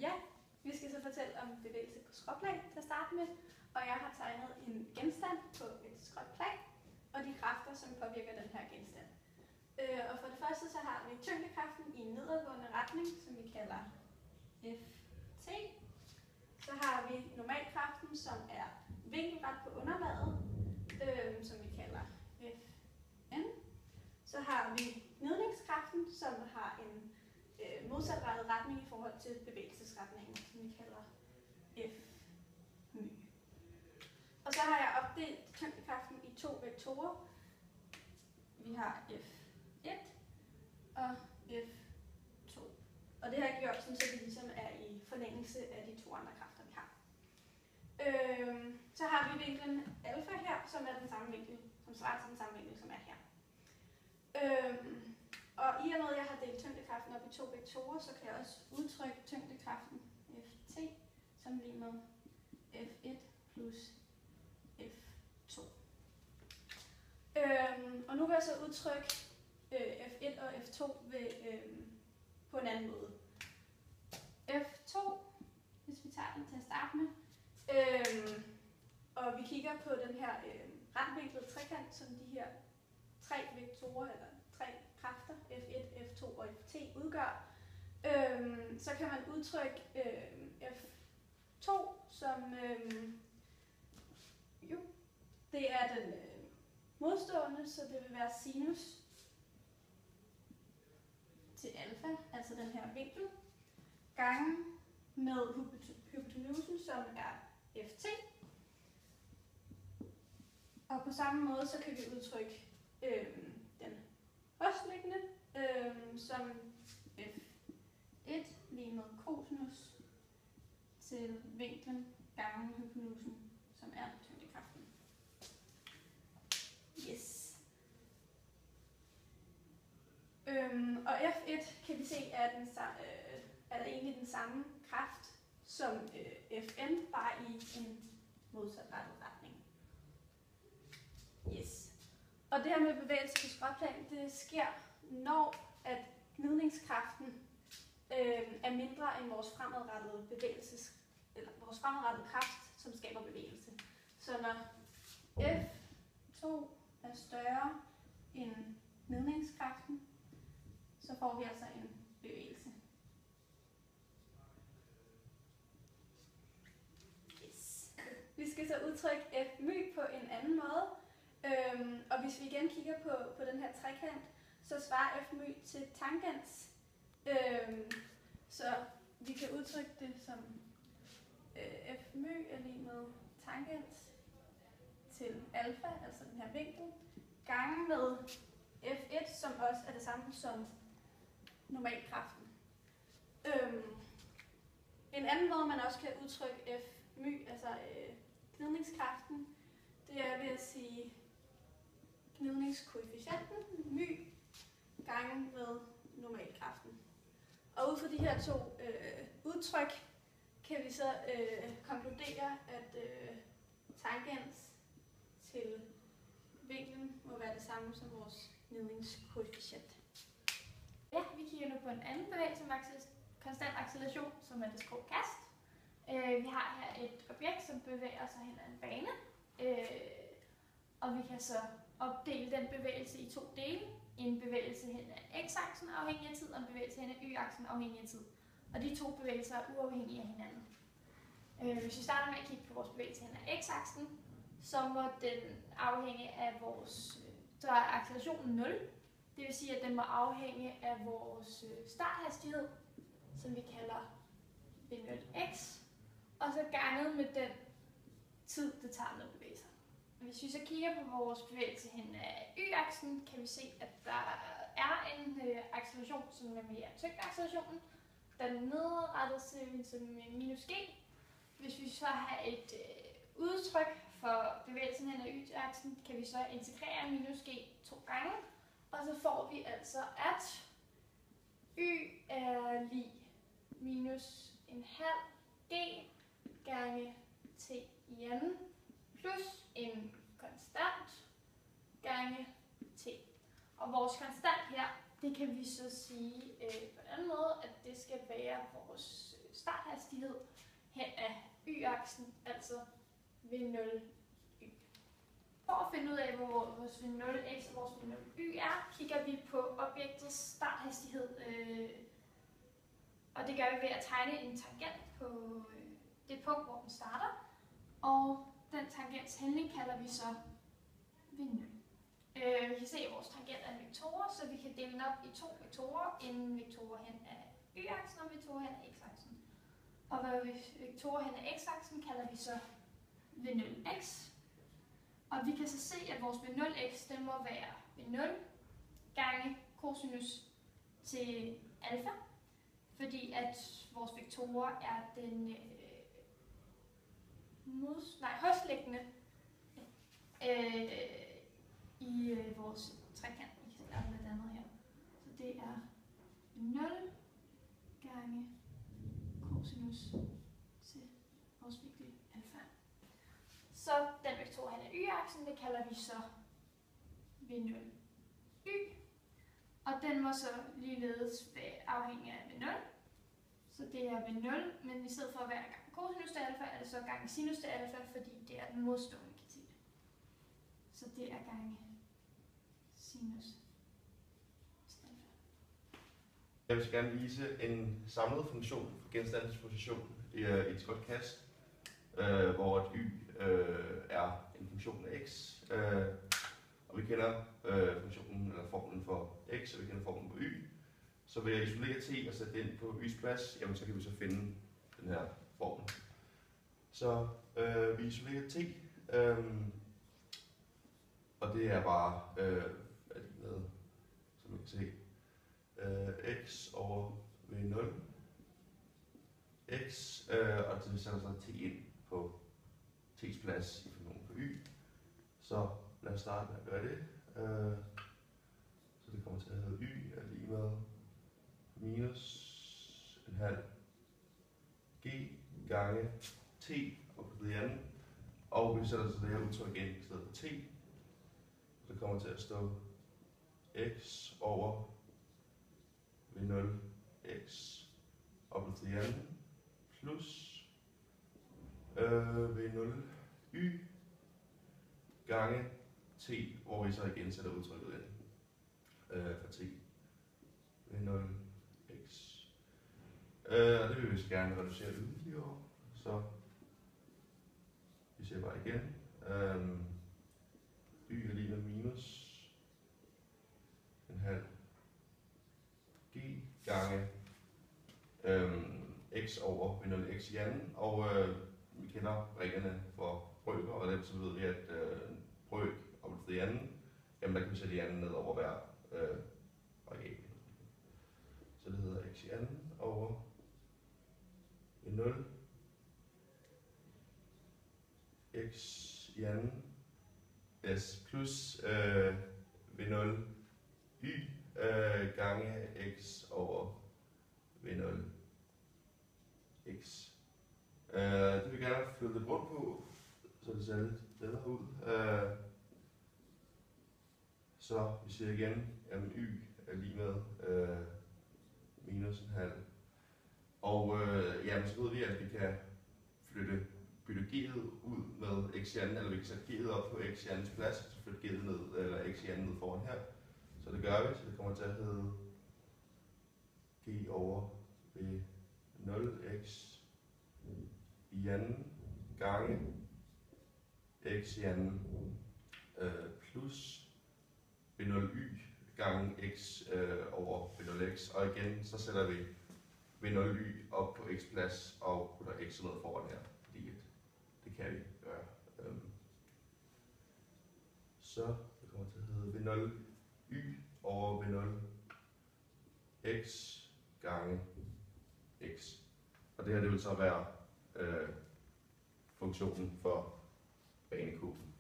Ja, vi skal så fortælle om bevægelse på skråplan til at starte med, og jeg har tegnet en genstand på et skråplan, og de kræfter, som påvirker den her genstand. Og for det første så har vi tyngdekraften i en nedadgående retning, som vi kalder Ft. Så har vi normalkraften, som er vinkelret på underlaget, som vi kalder Fn. Så har vi gnidningskraften, som har en modsatrettet retning i forhold til bevægelsesretningen, som vi kalder Fmy. Og så har jeg opdelt tyngdekraften i to vektorer. Vi har F1 og F2. Og det har jeg gjort, så det ligesom er i forlængelse af de to andre kræfter, vi har. Så har vi vinklen alfa her, som er den samme vinkel, som svarer til den samme vinkel, som er her. Og i og med, at jeg har delt tyngdekraften op i to vektorer, så kan jeg også udtrykke tyngdekraften Ft som lige med F1 plus F2. Og nu vil jeg så udtrykke F1 og F2 på en anden måde. F2, hvis vi tager den til at starte med, og vi kigger på den her retvinklede trekant, som de her tre vektorer, eller tre kræfter, F1, F2 og Ft udgør, så kan man udtrykke F2 som, det er den modstående, så det vil være sinus til alfa, altså den her vinkel, gange med hypotenusen, som er Ft. Og på samme måde, så kan vi udtrykke den højstliggende som F1 lige med kosinus til vinklen gange hypotenusen, som er tyngdekraften. Yes. Og F1 kan vi se er egentlig den samme kraft som Fn, bare i en modsatrettet retning. Yes. Og det her med bevægelse på skråplan, det sker, når at gnidningskraften er mindre end vores fremadrettede vores fremadrettede kraft, som skaber bevægelse. Så når F2 er større end gnidningskraften, så får vi altså en bevægelse. Yes. Vi skal så udtrykke Fmy på en anden måde. Og hvis vi igen kigger på den her trekant, så svarer Fmy til tangens. Så vi kan udtrykke det som Fmy er lige med tangens til alfa, altså den her vinkel, gange med F1, som også er det samme som normalkraften. En anden måde, man også kan udtrykke Fmy, altså gnidningskraften, det er ved at sige gnidningskoefficienten, my, gange med normalkraften. Og ud fra de her to udtryk, kan vi så konkludere, at tangens til vinklen må være det samme som vores gnidningskoefficient. Ja, vi kigger nu på en anden bevægelse med konstant acceleration, som er det skrå kast. Vi har her et objekt, som bevæger sig hen ad en bane, og vi kan så opdele den bevægelse i to dele. En bevægelse hen ad x-aksen afhængig af tid, og en bevægelse hen ad y-aksen afhængig af tid. Og de to bevægelser er uafhængige af hinanden. Hvis vi starter med at kigge på vores bevægelse hen ad x-aksen, så må den afhænge af så er accelerationen 0. Det vil sige, at den må afhænge af vores starthastighed, som vi kalder v0x, og så ganget med den tid, det tager med at bevæge sig. Hvis vi så kigger på vores bevægelse hen ad y-aksen, kan vi se, at der er en acceleration, som er mere tyngdeaccelerationen. Den nedrettet som minus g. Hvis vi så har et udtryk for bevægelsen hen ad y-aksen, kan vi så integrere minus g 2 gange, og så får vi altså, at y er lig minus en halv g gange t i anden plus en konstant gange t. Og vores konstant her, det kan vi så sige på en anden måde, at det skal være vores starthastighed hen af y-aksen, altså v0 y. For at finde ud af, hvor vores v0 x og vores v0 y er, kigger vi på objektets starthastighed, og det gør vi ved at tegne en tangent på det punkt, hvor den starter, og den tangents handling kalder vi så v0. Vi kan se, at vores tangent er en vektor, så vi kan dele den op i to vektorer. En vektor hen af y-aksen og en vektor hen af x-aksen. Og vektorer hen af x-aksen kalder vi så v0x. Og vi kan så se, at vores v0x den må være v0 gange cosinus til alfa, fordi at vores vektorer er den højstliggende i vores trekant. Vi kan starte med det andet her. Så det er 0 gange cosinus til vores vinkel alfa. Så den vektor hen af y-aksen, det kalder vi så v0 y. Og den må så ligeledes være afhængig af v0. Så det er v0, men i stedet for at være gange cosinus til alfa, er det så gange sinus til alfa, fordi det er den modstående katil. Så det er gange sinus til alfa. Jeg vil gerne vise en samlet funktion for genstandens position i et skråt kast, hvor et y er en funktion af x, og vi kender funktionen eller formlen for x, og vi kender formlen på y. Så ved at isolere t og sætte det ind på y's plads, jamen så kan vi så finde den her formel. Så vi isolerer t, og det er bare med, som man kan se, x over v0 x, og det sætter så t ind på t's plads i funktionen på y. Så lad os starte med at gøre det. Så det kommer til at hedde y er lige med minus en halv g gange t og på det andet. Og vi sætter så det her udtryk ind i stedet for t. Så det kommer til at stå x over v0 x og på det andet plus v0 y gange t, hvor vi så igen sætter udtrykket ind for t v0 x. Og det vil vi så gerne reducere yderligere, så vi ser bare igen. Y er lige med minus en halv g gange x over v0 x i anden, og vi kender reglerne for brøker, og dem så ved vi, at brøk og det anden, jamen der kan vi sætte i anden ned over hver variabel. Så det hedder x i anden over v0 x i anden s plus v0 y gange x over v0 x. Det vil vi gerne flytte lidt rundt på, så det ser lidt bedre ud. Så vi siger igen, at y er lige med minus en halv. Og jamen, så ved vi, at vi kan bytte g'et ud med x i anden, eller vi kan sætte g'et op på x i andens plads, så flytte g'et ned, eller x i anden ned foran her. Så det gør vi, så det kommer til at hedde g over v0x i anden gange x i anden plus v0y gange x over v0x, og igen så sætter vi v0y op på x plads og putter x ned foran her, fordi det kan vi gøre. Så det kommer til at hedde v0y over v0 x gange x, og det her det vil så være funktionen for banekuben.